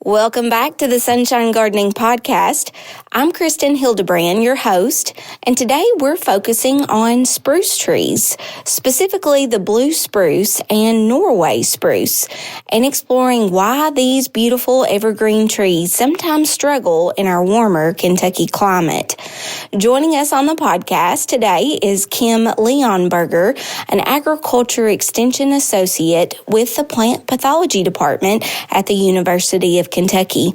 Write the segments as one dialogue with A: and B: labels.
A: Welcome back to the Sunshine Gardening Podcast. I'm Kristin Hildabrand, your host, and today we're focusing on spruce trees, specifically the blue spruce and Norway spruce, and exploring why these beautiful evergreen trees sometimes struggle in our warmer Kentucky climate. Joining us on the podcast today is Kim Leonberger, an agriculture extension associate with the plant pathology department at the University of Kentucky.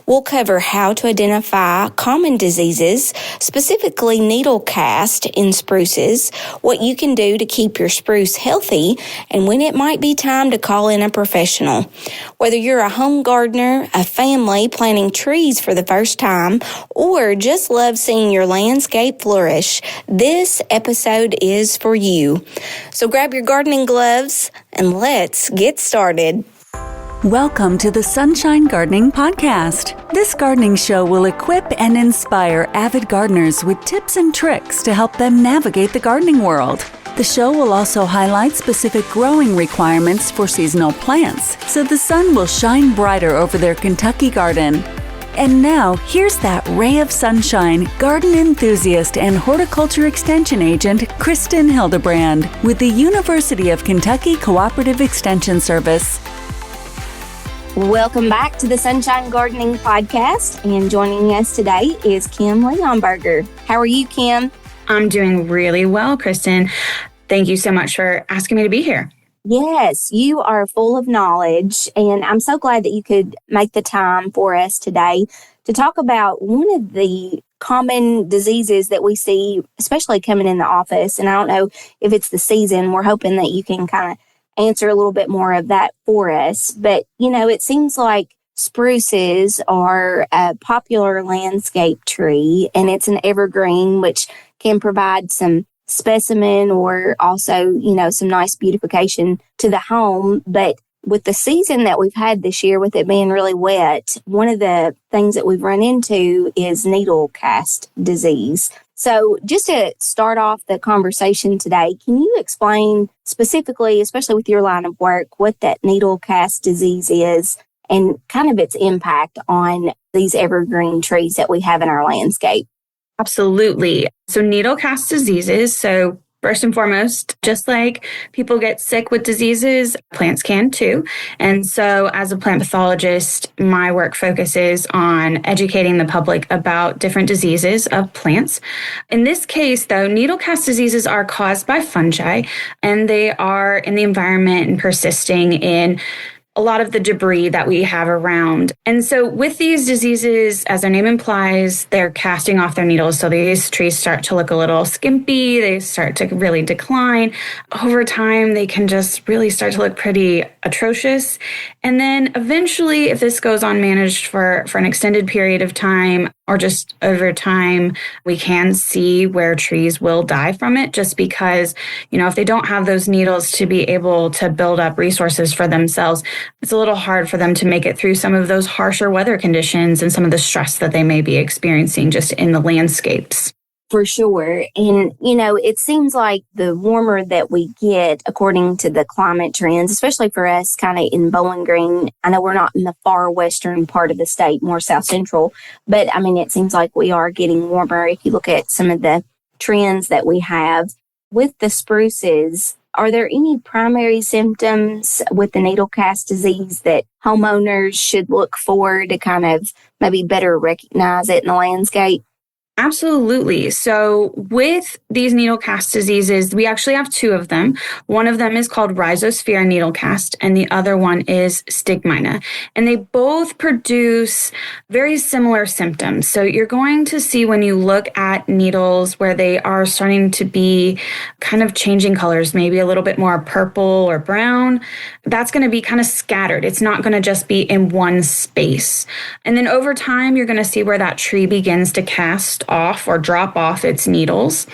A: We'll cover how to identify common diseases, specifically needle cast in spruces, what you can do to keep your spruce healthy, and when it might be time to call in a professional. Whether you're a home gardener, a family planting trees for the first time, or just love seeing your landscape flourish, this episode is for you. So grab your gardening gloves and let's get started.
B: Welcome to the Sunshine Gardening Podcast. This gardening show will equip and inspire avid gardeners with tips and tricks to help them navigate the gardening world. The show will also highlight specific growing requirements for seasonal plants, so the sun will shine brighter over their Kentucky garden. And now, here's that ray of sunshine, garden enthusiast and horticulture extension agent, Kristin Hildabrand, with the University of Kentucky Cooperative Extension Service.
A: Welcome back to the Sunshine Gardening Podcast, and joining us today is Kim Leonberger. How are you, Kim?
C: I'm doing really well, Kristin. Thank you so much for asking me to be here.
A: Yes, you are full of knowledge, and I'm so glad that you could make the time for us today to talk about one of the common diseases that we see, especially coming in the office. And I don't know if it's the season. We're hoping that you can kind of answer a little bit more of that for us. But, you know, it seems like spruces are a popular landscape tree, and it's an evergreen, which can provide some specimen or also, you know, some nice beautification to the home. But with the season that we've had this year, with it being really wet, one of the things that we've run into is needle cast disease. So just to start off the conversation today, can you explain specifically, especially with your line of work, what that needle cast disease is and kind of its impact on these evergreen trees that we have in our landscape?
C: Absolutely. So needle cast diseases. So first and foremost, just like people get sick with diseases, plants can too. And so as a plant pathologist, my work focuses on educating the public about different diseases of plants. In this case, though, needle cast diseases are caused by fungi, and they are in the environment and persisting in a lot of the debris that we have around. And so with these diseases, as their name implies, they're casting off their needles. So these trees start to look a little skimpy. They start to really decline. Over time, they can just really start to look pretty atrocious. And then eventually, if this goes unmanaged for an extended period of time, or just over time, we can see where trees will die from it, just because, you know, if they don't have those needles to be able to build up resources for themselves, it's a little hard for them to make it through some of those harsher weather conditions and some of the stress that they may be experiencing just in the landscapes.
A: For sure. And, you know, it seems like the warmer that we get, according to the climate trends, especially for us kind of in Bowling Green, I know we're not in the far western part of the state, more south central, but I mean, it seems like we are getting warmer. If you look at some of the trends that we have with the spruces, are there any primary symptoms with the needle cast disease that homeowners should look for to kind of maybe better recognize it in the landscape?
C: Absolutely. So with these needle cast diseases, we actually have two of them. One of them is called rhizosphere needle cast, and the other one is stigmina. And they both produce very similar symptoms. So you're going to see when you look at needles where they are starting to be kind of changing colors, maybe a little bit more purple or brown, that's going to be kind of scattered. It's not going to just be in one space. And then over time, you're going to see where that tree begins to cast off or drop off its needles.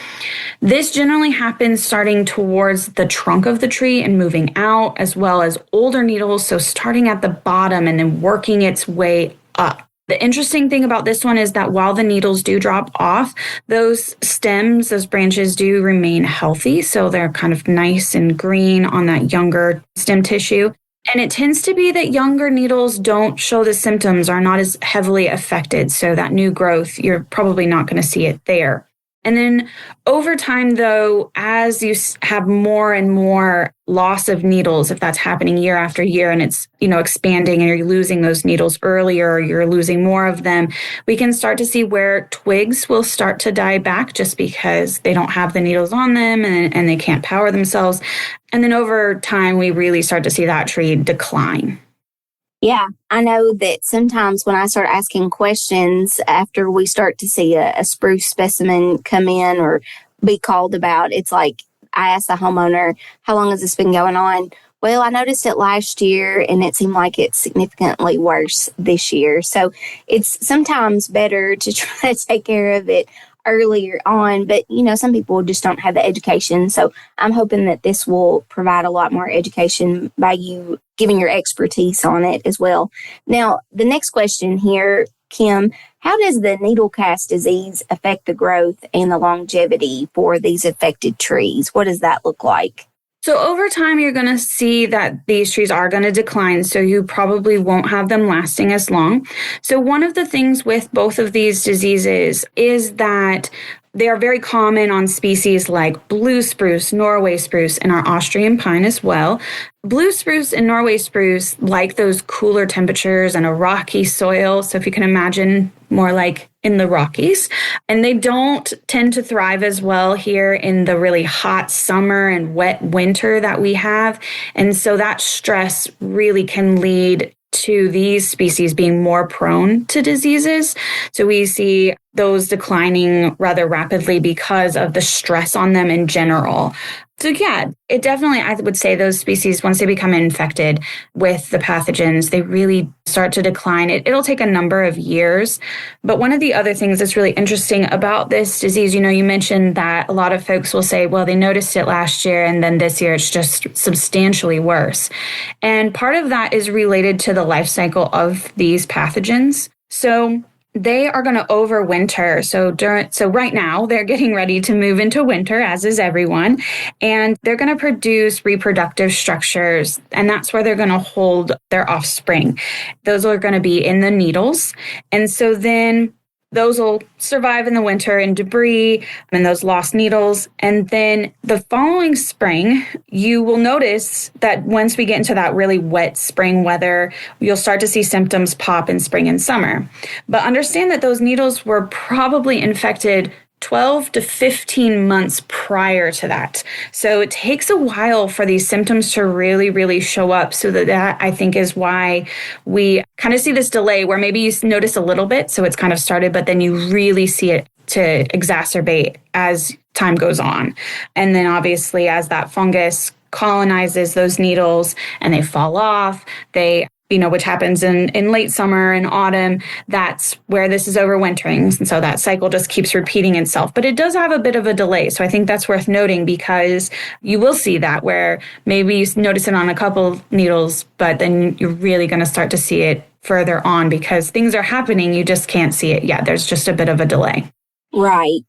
C: This generally happens starting towards the trunk of the tree and moving out, as well as older needles, so starting at the bottom and then working its way up. The interesting thing about this one is that while the needles do drop off, those stems, those branches do remain healthy. So they're kind of nice and green on that younger stem tissue. And it tends to be that younger needles don't show the symptoms, are not as heavily affected. So that new growth, you're probably not going to see it there. And then over time, though, as you have more and more loss of needles, if that's happening year after year and it's, expanding and you're losing those needles earlier, or you're losing more of them, we can start to see where twigs will start to die back just because they don't have the needles on them and they can't power themselves. And then over time, we really start to see that tree decline.
A: Yeah, I know that sometimes when I start asking questions after we start to see a spruce specimen come in or be called about, it's like I ask the homeowner, how long has this been going on? Well, I noticed it last year and it seemed like it's significantly worse this year. So it's sometimes better to try to take care of it earlier on, but some people just don't have the education. So I'm hoping that this will provide a lot more education by you giving your expertise on it as well. Now, the next question here, Kim, how does the needle cast disease affect the growth and the longevity for these affected trees? What does that look like?
C: So over time, you're going to see that these trees are going to decline. So you probably won't have them lasting as long. So one of the things with both of these diseases is that they are very common on species like blue spruce, Norway spruce, and our Austrian pine as well. Blue spruce and Norway spruce like those cooler temperatures and a rocky soil. So if you can imagine more like in the Rockies, and they don't tend to thrive as well here in the really hot summer and wet winter that we have. And so that stress really can lead to these species being more prone to diseases. So we see those declining rather rapidly because of the stress on them in general. So yeah, it definitely, I would say those species, once they become infected with the pathogens, they really start to decline. It'll take a number of years. But one of the other things that's really interesting about this disease, you mentioned that a lot of folks will say, well, they noticed it last year and then this year it's just substantially worse. And part of that is related to the life cycle of these pathogens. So they are going to overwinter. So right now they're getting ready to move into winter, as is everyone, and they're going to produce reproductive structures, and that's where they're going to hold their offspring. Those are going to be in the needles, and so then those will survive in the winter in debris and those lost needles. And then the following spring, you will notice that once we get into that really wet spring weather, you'll start to see symptoms pop in spring and summer. But understand that those needles were probably infected 12 to 15 months prior to that. So it takes a while for these symptoms to really, really show up. So that I think is why we kind of see this delay where maybe you notice a little bit, so it's kind of started, but then you really see it to exacerbate as time goes on. And then obviously as that fungus colonizes those needles and they fall off, which happens in late summer and autumn, that's where this is overwintering. And so that cycle just keeps repeating itself. But it does have a bit of a delay. So I think that's worth noting because you will see that where maybe you notice it on a couple needles, but then you're really going to start to see it further on because things are happening. You just can't see it yet. There's just a bit of a delay.
A: Right.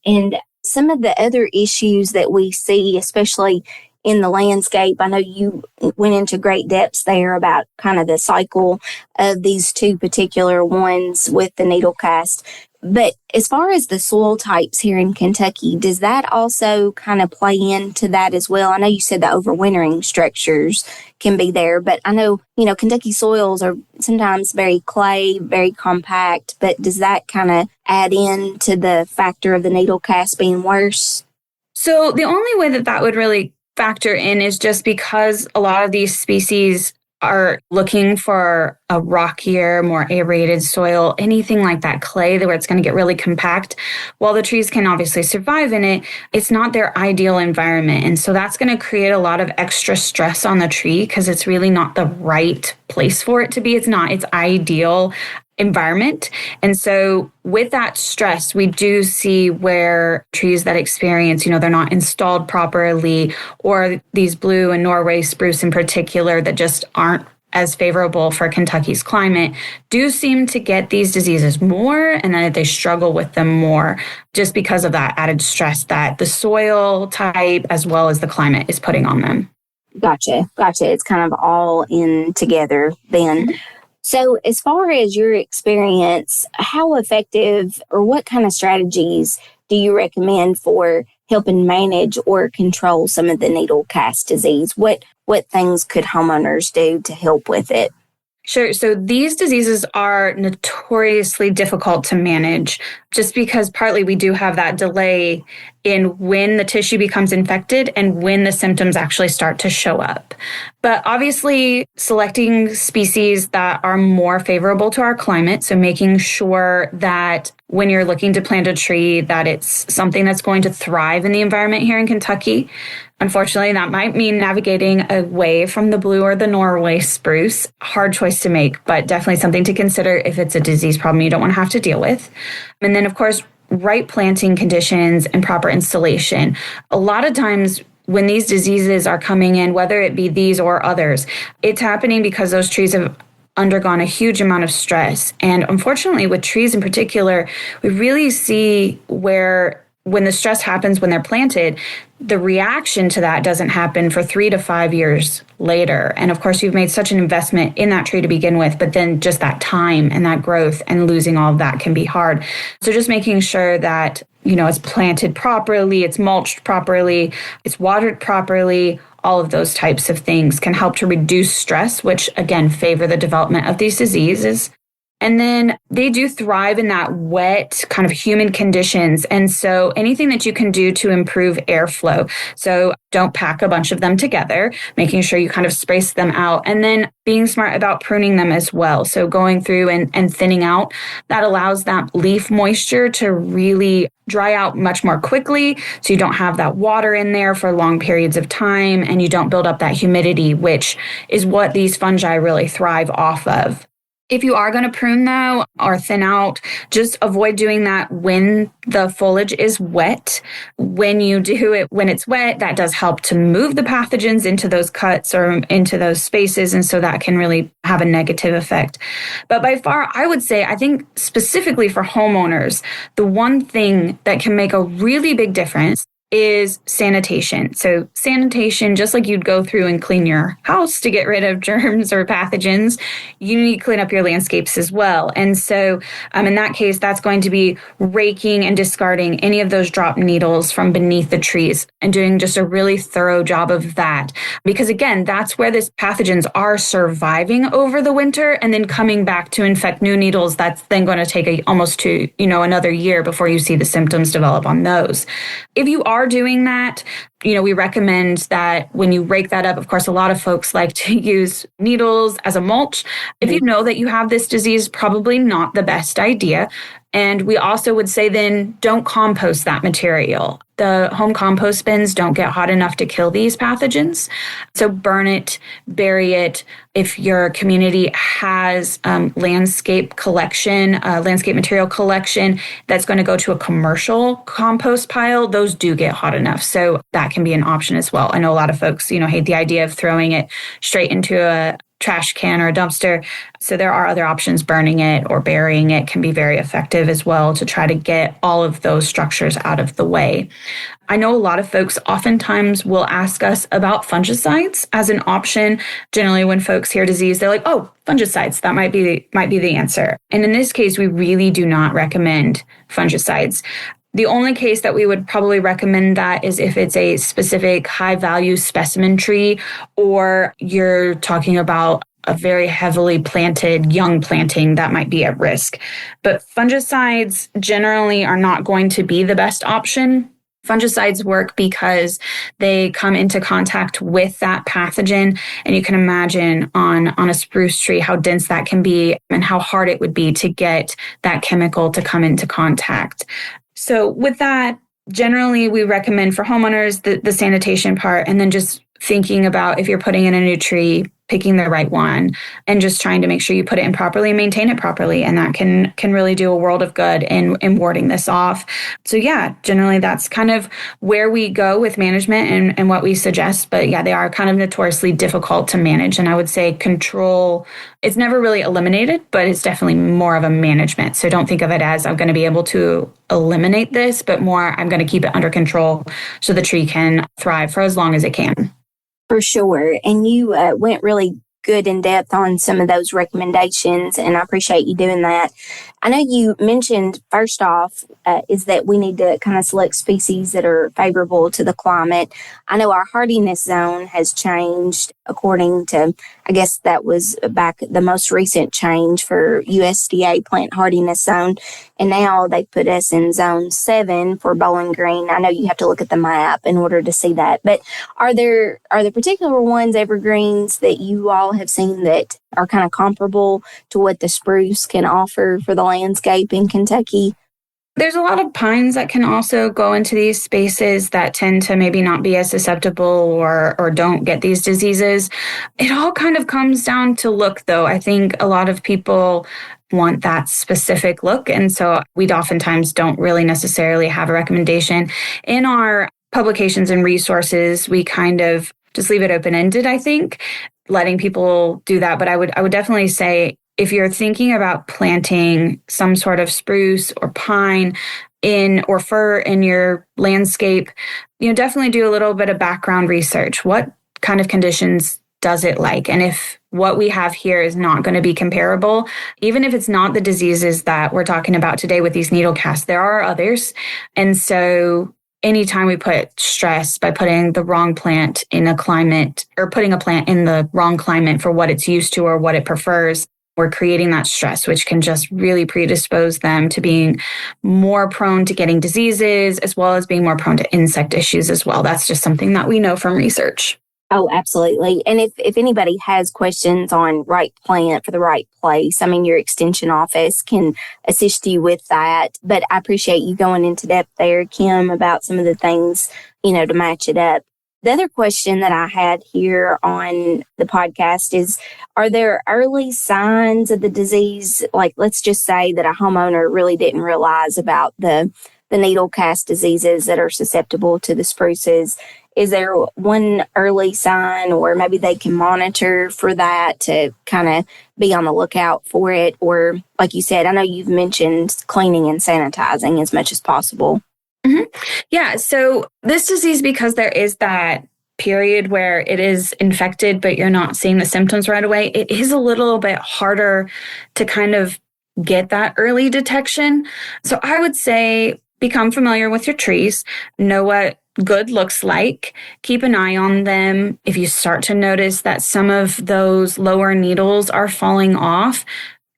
A: And some of the other issues that we see, especially in the landscape, I know you went into great depths there about kind of the cycle of these two particular ones with the needle cast. But as far as the soil types here in Kentucky, does that also kind of play into that as well? I know you said the overwintering structures can be there, but I know, Kentucky soils are sometimes very clay, very compact, but does that kind of add in to the factor of the needle cast being worse?
C: So the only way that would really factor in is just because a lot of these species are looking for a rockier, more aerated soil, anything like that clay where it's going to get really compact. While the trees can obviously survive in it, it's not their ideal environment. And so that's going to create a lot of extra stress on the tree because it's really not the right place for it to be. It's not its ideal environment. And so with that stress, we do see where trees that experience, they're not installed properly, or these blue and Norway spruce in particular that just aren't as favorable for Kentucky's climate, do seem to get these diseases more, and that they struggle with them more just because of that added stress that the soil type as well as the climate is putting on them.
A: Gotcha. It's kind of all in together then. So, as far as your experience, how effective or what kind of strategies do you recommend for helping manage or control some of the needle cast disease? What things could homeowners do to help with it?
C: Sure. So these diseases are notoriously difficult to manage just because partly we do have that delay in when the tissue becomes infected and when the symptoms actually start to show up. But obviously, selecting species that are more favorable to our climate, so making sure that when you're looking to plant a tree, that it's something that's going to thrive in the environment here in Kentucky. Unfortunately, that might mean navigating away from the blue or the Norway spruce. Hard choice to make, but definitely something to consider if it's a disease problem you don't want to have to deal with. And then, of course, right planting conditions and proper installation. A lot of times when these diseases are coming in, whether it be these or others, it's happening because those trees have undergone a huge amount of stress. And unfortunately, with trees in particular, we really see where when the stress happens when they're planted, the reaction to that doesn't happen for 3 to 5 years later. And of course, you've made such an investment in that tree to begin with, but then just that time and that growth and losing all of that can be hard. So just making sure that, it's planted properly, it's mulched properly, it's watered properly, all of those types of things can help to reduce stress, which again, favor the development of these diseases. And then they do thrive in that wet kind of humid conditions. And so anything that you can do to improve airflow. So don't pack a bunch of them together, making sure you kind of space them out, and then being smart about pruning them as well. So going through and thinning out, that allows that leaf moisture to really dry out much more quickly. So you don't have that water in there for long periods of time, and you don't build up that humidity, which is what these fungi really thrive off of. If you are going to prune, though, or thin out, just avoid doing that when the foliage is wet. When you do it when it's wet, that does help to move the pathogens into those cuts or into those spaces. And so that can really have a negative effect. But by far, I would say, I think specifically for homeowners, the one thing that can make a really big difference is sanitation. So sanitation, just like you'd go through and clean your house to get rid of germs or pathogens, you need to clean up your landscapes as well. And so in that case, that's going to be raking and discarding any of those drop needles from beneath the trees and doing just a really thorough job of that. Because again, that's where these pathogens are surviving over the winter and then coming back to infect new needles. That's then going to take almost to, another year before you see the symptoms develop on those. If you are doing that, we recommend that when you rake that up, of course, a lot of folks like to use needles as a mulch. If you know that you have this disease, probably not the best idea. And we also would say then don't compost that material. The home compost bins don't get hot enough to kill these pathogens. So burn it, bury it. If your community has landscape material collection that's going to go to a commercial compost pile, those do get hot enough. So that can be an option as well. I know a lot of folks, hate the idea of throwing it straight into a trash can or a dumpster. So there are other options. Burning it or burying it can be very effective as well to try to get all of those structures out of the way. I know a lot of folks oftentimes will ask us about fungicides as an option. Generally, when folks hear disease, they're like, oh, fungicides, that might be the answer. And in this case, we really do not recommend fungicides. The only case that we would probably recommend that is if it's a specific high-value specimen tree, or you're talking about a very heavily planted young planting that might be at risk. But fungicides generally are not going to be the best option. Fungicides work because they come into contact with that pathogen. And you can imagine on a spruce tree how dense that can be and how hard it would be to get that chemical to come into contact. So with that, generally we recommend for homeowners the sanitation part, and then just thinking about if you're putting in a new tree, picking the right one, and just trying to make sure you put it in properly and maintain it properly. And that can really do a world of good in warding this off. So yeah, generally that's kind of where we go with management and what we suggest. But yeah, they are kind of notoriously difficult to manage. And I would say control, it's never really eliminated, but it's definitely more of a management. So don't think of it as I'm going to be able to eliminate this, but more I'm going to keep it under control so the tree can thrive for as long as it can.
A: For sure. And you went really good in depth on some of those recommendations, and I appreciate you doing that. I know you mentioned, first off, is that we need to kind of select species that are favorable to the climate. I know our hardiness zone has changed according to, I guess that was back the most recent change for USDA plant hardiness zone. And now they put us in zone 7 for Bowling Green. I know you have to look at the map in order to see that. But are there particular ones, evergreens, that you all have seen that are kind of comparable to what the spruce can offer for the landscape in Kentucky?
C: There's a lot of pines that can also go into these spaces that tend to maybe not be as susceptible or don't get these diseases. It all kind of comes down to look, though. I think a lot of people want that specific look, and so we oftentimes don't really necessarily have a recommendation. In our publications and resources, we kind of just leave it open-ended, I think, letting people do that. But I would definitely say, if you're thinking about planting some sort of spruce or pine or fir in your landscape, definitely do a little bit of background research. What kind of conditions does it like? And if what we have here is not going to be comparable, even if it's not the diseases that we're talking about today with these needle casts, there are others. And so anytime we put stress by putting the wrong plant in a climate, or putting a plant in the wrong climate for what it's used to or what it prefers, we're creating that stress, which can just really predispose them to being more prone to getting diseases, as well as being more prone to insect issues as well. That's just something that we know from research.
A: Oh, absolutely. And if anybody has questions on right plant for the right place, I mean, your extension office can assist you with that. But I appreciate you going into depth there, Kim, about some of the things, to match it up. The other question that I had here on the podcast is, are there early signs of the disease? Like, let's just say that a homeowner really didn't realize about the needle cast diseases that are susceptible to the spruces. Is there one early sign, or maybe they can monitor for that to kind of be on the lookout for it? Or, like you said, I know you've mentioned cleaning and sanitizing as much as possible.
C: Mm-hmm. Yeah. So this disease, because there is that period where it is infected, but you're not seeing the symptoms right away, it is a little bit harder to kind of get that early detection. So I would say become familiar with your trees, know what good looks like, keep an eye on them. If you start to notice that some of those lower needles are falling off,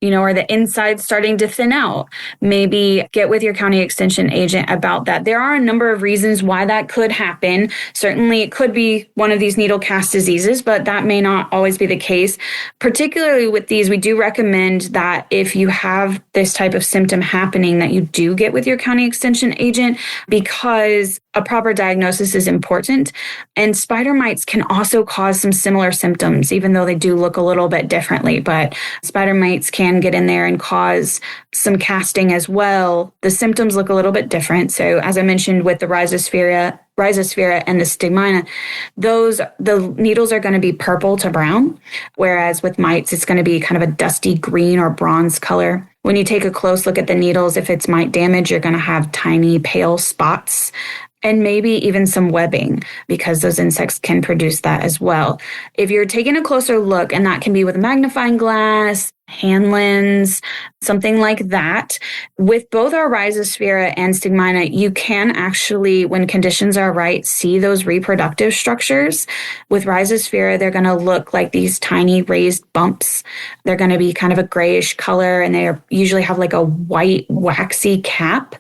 C: or the inside starting to thin out, maybe get with your county extension agent about that. There are a number of reasons why that could happen. Certainly, it could be one of these needle cast diseases, but that may not always be the case. Particularly with these, we do recommend that if you have this type of symptom happening, that you do get with your county extension agent, because a proper diagnosis is important. And spider mites can also cause some similar symptoms, even though they do look a little bit differently. But spider mites can get in there and cause some casting as well. The symptoms look a little bit different. So as I mentioned with the rhizosphere and the stigmina, the needles are going to be purple to brown, whereas with mites, it's going to be kind of a dusty green or bronze color. When you take a close look at the needles, if it's mite damage, you're going to have tiny pale spots, and maybe even some webbing, because those insects can produce that as well. If you're taking a closer look, and that can be with a magnifying glass, hand lens, something like that, with both our rhizosphere and stigmina, you can actually, when conditions are right, see those reproductive structures. With rhizosphere, they're going to look like these tiny raised bumps. They're going to be kind of a grayish color, and they usually have like a white waxy cap.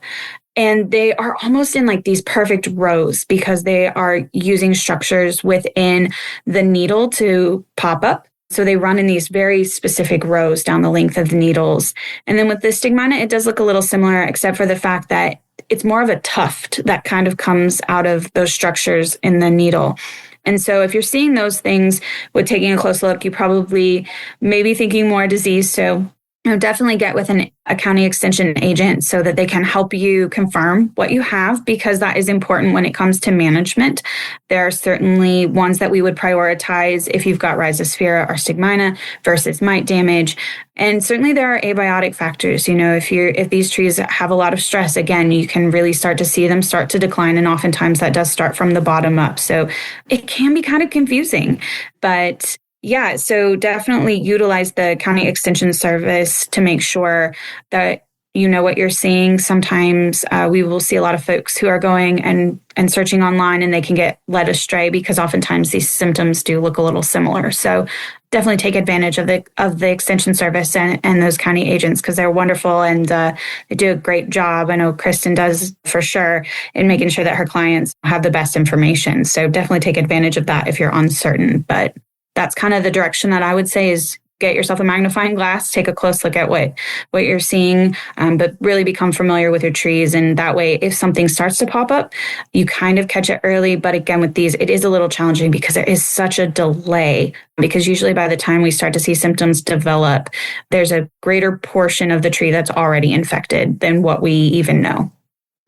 C: And they are almost in like these perfect rows, because they are using structures within the needle to pop up. So they run in these very specific rows down the length of the needles. And then with the stigmina, it does look a little similar, except for the fact that it's more of a tuft that kind of comes out of those structures in the needle. And so if you're seeing those things with taking a close look, you probably may be thinking more disease. So definitely get with a county extension agent so that they can help you confirm what you have, because that is important when it comes to management. There are certainly ones that we would prioritize if you've got rhizosphere or stigmina versus mite damage. And certainly there are abiotic factors. If these trees have a lot of stress, again, you can really start to see them start to decline. And oftentimes that does start from the bottom up. So it can be kind of confusing, but yeah, so definitely utilize the county extension service to make sure that you know what you're seeing. Sometimes we will see a lot of folks who are going and searching online, and they can get led astray because oftentimes these symptoms do look a little similar. So definitely take advantage of the extension service and those county agents, because they're wonderful and they do a great job. I know Kristin does for sure in making sure that her clients have the best information. So definitely take advantage of that if you're uncertain. But that's kind of the direction that I would say is get yourself a magnifying glass, take a close look at what you're seeing, but really become familiar with your trees. And that way, if something starts to pop up, you kind of catch it early. But again, with these, it is a little challenging because there is such a delay, because usually by the time we start to see symptoms develop, there's a greater portion of the tree that's already infected than what we even know.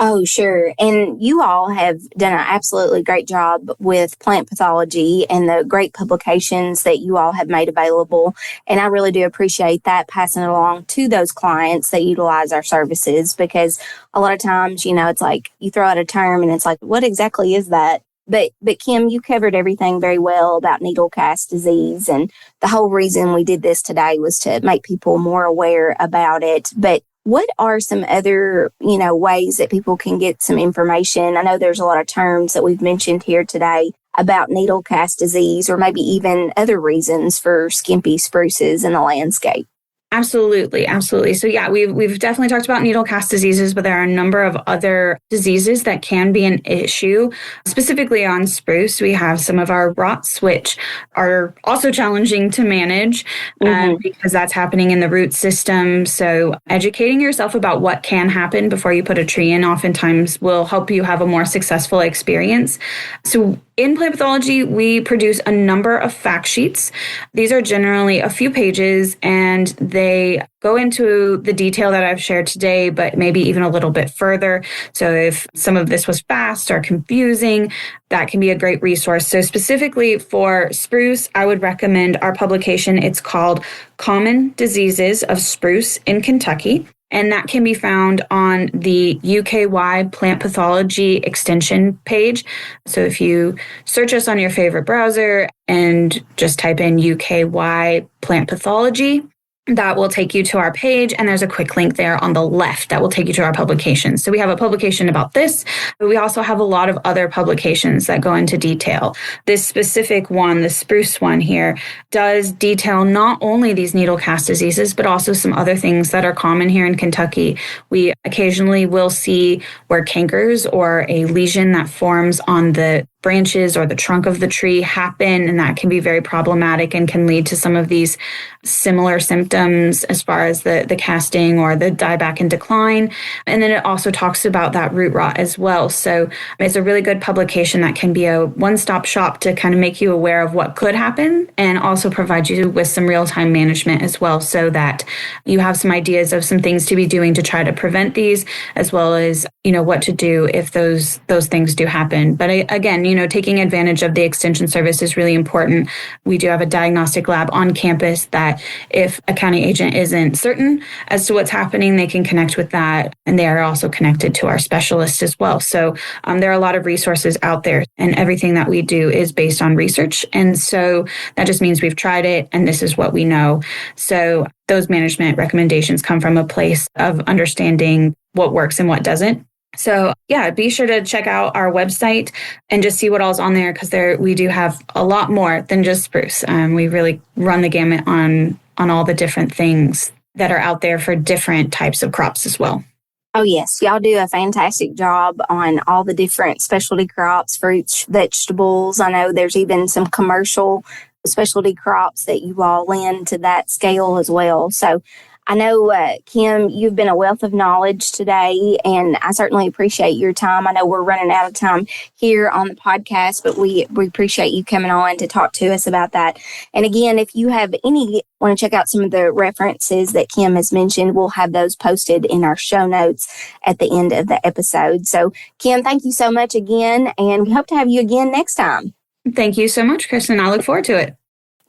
A: Oh, sure. And you all have done an absolutely great job with plant pathology and the great publications that you all have made available. And I really do appreciate that, passing it along to those clients that utilize our services, because a lot of times, it's like you throw out a term and it's like, what exactly is that? But Kim, you covered everything very well about needle cast disease. And the whole reason we did this today was to make people more aware about it. But what are some other, ways that people can get some information? I know there's a lot of terms that we've mentioned here today about needle cast disease, or maybe even other reasons for skimpy spruces in the landscape.
C: Absolutely. So yeah, we've definitely talked about needle cast diseases, but there are a number of other diseases that can be an issue. Specifically on spruce, we have some of our rots, which are also challenging to manage because that's happening in the root system. So educating yourself about what can happen before you put a tree in oftentimes will help you have a more successful experience. So in plant pathology, we produce a number of fact sheets. These are generally a few pages, and they go into the detail that I've shared today, but maybe even a little bit further. So if some of this was fast or confusing, that can be a great resource. So specifically for spruce, I would recommend our publication. It's called Common Diseases of Spruce in Kentucky. And that can be found on the UK-wide Plant Pathology extension page. So if you search us on your favorite browser and just type in UK-wide Plant Pathology, that will take you to our page, and there's a quick link there on the left that will take you to our publication. So we have a publication about this, but we also have a lot of other publications that go into detail. This specific one, the spruce one here, does detail not only these needle cast diseases, but also some other things that are common here in Kentucky. We occasionally will see where cankers or a lesion that forms on the branches or the trunk of the tree happen, and that can be very problematic and can lead to some of these similar symptoms as far as the casting or the dieback and decline. And then it also talks about that root rot as well. So it's a really good publication that can be a one-stop shop to kind of make you aware of what could happen and also provide you with some real-time management as well, so that you have some ideas of some things to be doing to try to prevent these, as well as, what to do if those things do happen. But again, taking advantage of the extension service is really important. We do have a diagnostic lab on campus that if a county agent isn't certain as to what's happening, they can connect with that. And they are also connected to our specialists as well. So there are a lot of resources out there, and everything that we do is based on research. And so that just means we've tried it and this is what we know. So those management recommendations come from a place of understanding what works and what doesn't. So yeah, be sure to check out our website and just see what all's on there, because we do have a lot more than just spruce. We really run the gamut on all the different things that are out there for different types of crops as well.
A: Oh, yes. Y'all do a fantastic job on all the different specialty crops, fruits, vegetables. I know there's even some commercial specialty crops that you all lend to that scale as well. So I know, Kim, you've been a wealth of knowledge today, and I certainly appreciate your time. I know we're running out of time here on the podcast, but we appreciate you coming on to talk to us about that. And again, if you have want to check out some of the references that Kim has mentioned, we'll have those posted in our show notes at the end of the episode. So, Kim, thank you so much again, and we hope to have you again next time.
C: Thank you so much, Kristin. I look forward to it.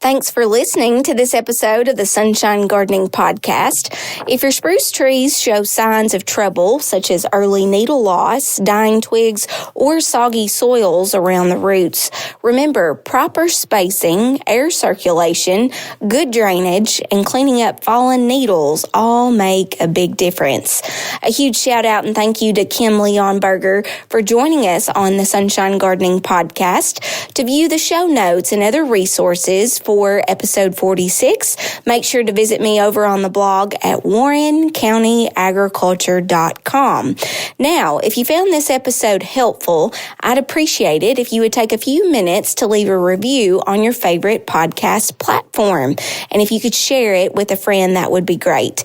A: Thanks for listening to this episode of the Sunshine Gardening Podcast. If your spruce trees show signs of trouble, such as early needle loss, dying twigs, or soggy soils around the roots, remember proper spacing, air circulation, good drainage, and cleaning up fallen needles all make a big difference. A huge shout out and thank you to Kim Leonberger for joining us on the Sunshine Gardening Podcast. To view the show notes and other resources for episode 46, make sure to visit me over on the blog at warrencountyagriculture.com. Now, if you found this episode helpful, I'd appreciate it if you would take a few minutes to leave a review on your favorite podcast platform. And if you could share it with a friend, that would be great.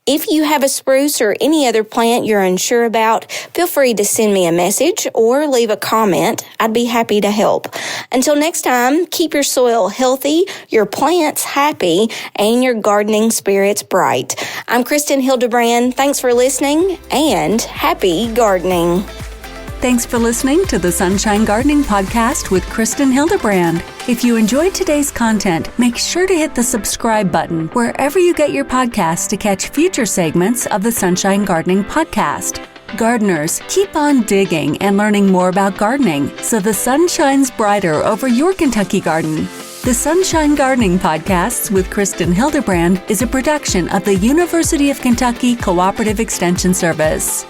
A: If you have a spruce or any other plant you're unsure about, feel free to send me a message or leave a comment. I'd be happy to help. Until next time, keep your soil healthy, your plants happy, and your gardening spirits bright. I'm Kristin Hildabrand. Thanks for listening, and happy gardening.
B: Thanks for listening to the Sunshine Gardening Podcast with Kristin Hildabrand. If you enjoyed today's content, make sure to hit the subscribe button wherever you get your podcasts to catch future segments of the Sunshine Gardening Podcast. Gardeners, keep on digging and learning more about gardening so the sun shines brighter over your Kentucky garden. The Sunshine Gardening Podcasts with Kristin Hildabrand is a production of the University of Kentucky Cooperative Extension Service.